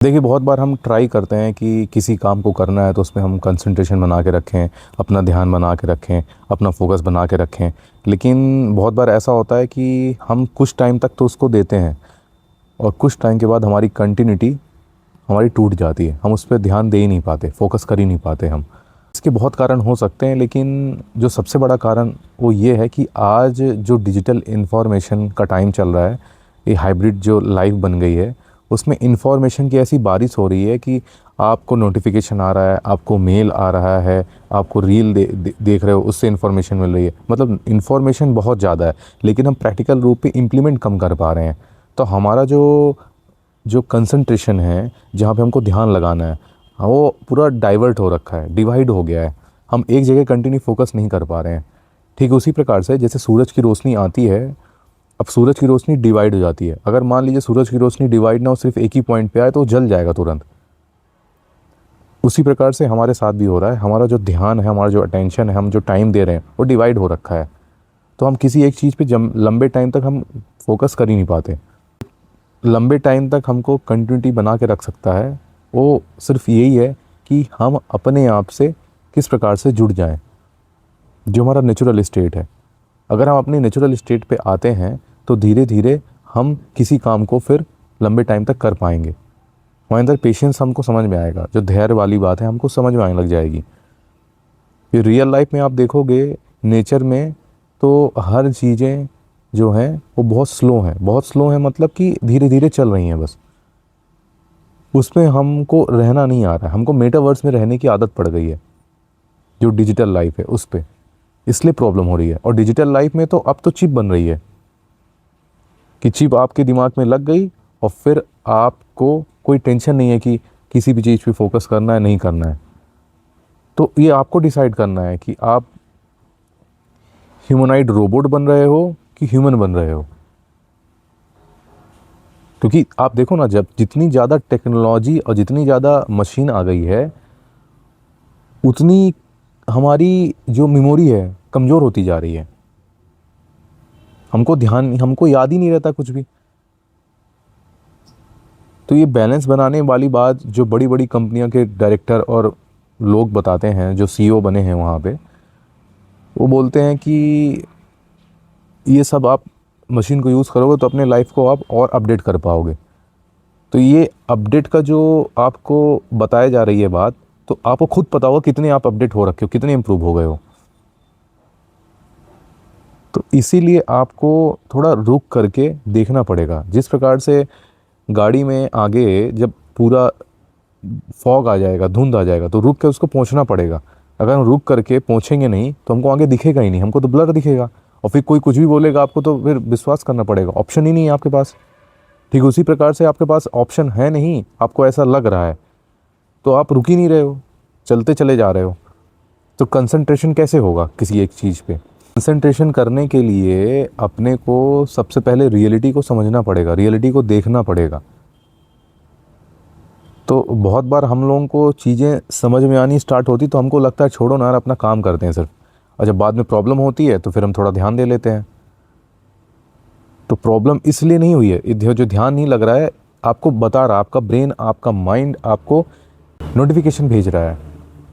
देखिए, बहुत बार हम ट्राई करते हैं कि किसी काम को करना है तो उसमें हम कंसंट्रेशन बना के रखें, अपना ध्यान बना के रखें, अपना फोकस बना के रखें। लेकिन बहुत बार ऐसा होता है कि हम कुछ टाइम तक तो उसको देते हैं और कुछ टाइम के बाद हमारी कंटिन्यूटी हमारी टूट जाती है। हम उस पर ध्यान दे ही नहीं पाते, फोकस कर ही नहीं पाते हम। इसके बहुत कारण हो सकते हैं, लेकिन जो सबसे बड़ा कारण वो ये है कि आज जो डिजिटल इन्फॉर्मेशन का टाइम चल रहा है, ये हाइब्रिड जो लाइफ बन गई है, उसमें इन्फॉर्मेशन की ऐसी बारिश हो रही है कि आपको नोटिफिकेशन आ रहा है, आपको मेल आ रहा है, आपको रील देख रहे हो, उससे इन्फॉर्मेशन मिल रही है। मतलब इन्फॉर्मेशन बहुत ज़्यादा है, लेकिन हम प्रैक्टिकल रूप पे इम्प्लीमेंट कम कर पा रहे हैं। तो हमारा जो जो कंसंट्रेशन है, जहाँ पे हमको ध्यान लगाना है, वो पूरा डाइवर्ट हो रखा है, डिवाइड हो गया है। हम एक जगह कंटिन्यू फोकस नहीं कर पा रहे हैं। ठीक उसी प्रकार से जैसे सूरज की रोशनी आती है, अब सूरज की रोशनी डिवाइड हो जाती है। अगर मान लीजिए सूरज की रोशनी डिवाइड ना हो, सिर्फ एक ही पॉइंट पे आए, तो वो जल जाएगा तुरंत। उसी प्रकार से हमारे साथ भी हो रहा है। हमारा जो ध्यान है, हमारा जो अटेंशन है, हम जो टाइम दे रहे हैं, वो डिवाइड हो रखा है। तो हम किसी एक चीज़ पे लंबे टाइम तक हम फोकस कर ही नहीं पाते। लंबे टाइम तक हमको कंटिन्यूटी बना के रख सकता है, वो सिर्फ यही है कि हम अपने आप से किस प्रकार से जुड़ जाएं, जो हमारा नेचुरल स्टेट है। अगर हम अपने नेचुरल स्टेट पे आते हैं तो धीरे धीरे हम किसी काम को फिर लंबे टाइम तक कर पाएंगे। हमारे अंदर पेशेंस हमको समझ में आएगा, जो धैर्य वाली बात है हमको समझ में आने लग जाएगी। फिर रियल लाइफ में आप देखोगे, नेचर में तो हर चीज़ें जो हैं वो बहुत स्लो हैं। बहुत स्लो हैं मतलब कि धीरे धीरे चल रही हैं बस। उसमें हमको रहना नहीं आ रहा है। हमको मेटावर्स में रहने की आदत पड़ गई है, जो डिजिटल लाइफ है उस पे। इसलिए प्रॉब्लम हो रही है। और डिजिटल लाइफ में तो अब तो चिप बन रही है कि चिप आपके दिमाग में लग गई और फिर आपको कोई टेंशन नहीं है कि किसी भी चीज़ पे फोकस करना है नहीं करना है। तो ये आपको डिसाइड करना है कि आप ह्यूमनाइड रोबोट बन रहे हो कि ह्यूमन बन रहे हो। क्योंकि आप देखो ना, जब जितनी ज़्यादा टेक्नोलॉजी और जितनी ज़्यादा मशीन आ गई है, उतनी हमारी जो मेमोरी है कमज़ोर होती जा रही है। हमको याद ही नहीं रहता कुछ भी। तो ये बैलेंस बनाने वाली बात जो बड़ी बड़ी कंपनियों के डायरेक्टर और लोग बताते हैं, जो सीईओ बने हैं वहाँ पे, वो बोलते हैं कि ये सब आप मशीन को यूज़ करोगे तो अपने लाइफ को आप और अपडेट कर पाओगे। तो ये अपडेट का जो आपको बताया जा रही है बात, तो आपको खुद पता होगा कितने आप अपडेट हो रखे हो, कितने इम्प्रूव हो गए हो। तो इसीलिए आपको थोड़ा रुक करके देखना पड़ेगा। जिस प्रकार से गाड़ी में आगे जब पूरा फॉग आ जाएगा, धुंध आ जाएगा, तो रुक के उसको पहुंचना पड़ेगा। अगर हम रुक करके पहुंचेंगे नहीं तो हमको आगे दिखेगा ही नहीं, हमको तो ब्लर दिखेगा। और फिर कोई कुछ भी बोलेगा आपको तो फिर विश्वास करना पड़ेगा, ऑप्शन ही नहीं है आपके पास। ठीक उसी प्रकार से आपके पास ऑप्शन है नहीं, आपको ऐसा लग रहा है, तो आप रुक ही नहीं रहे हो, चलते चले जा रहे हो। तो कंसंट्रेशन कैसे होगा किसी एक चीज़ पे? कंसंट्रेशन करने के लिए अपने को सबसे पहले रियलिटी को समझना पड़ेगा, रियलिटी को देखना पड़ेगा। तो बहुत बार हम लोगों को चीज़ें समझ में आनी स्टार्ट होती तो हमको लगता है छोड़ो ना यार, अपना काम करते हैं सिर्फ। और जब बाद में प्रॉब्लम होती है तो फिर हम थोड़ा ध्यान दे लेते हैं। तो प्रॉब्लम इसलिए नहीं हुई है, जो ध्यान नहीं लग रहा है, आपको बता रहा, आपका ब्रेन, आपका माइंड आपको नोटिफिकेशन भेज रहा है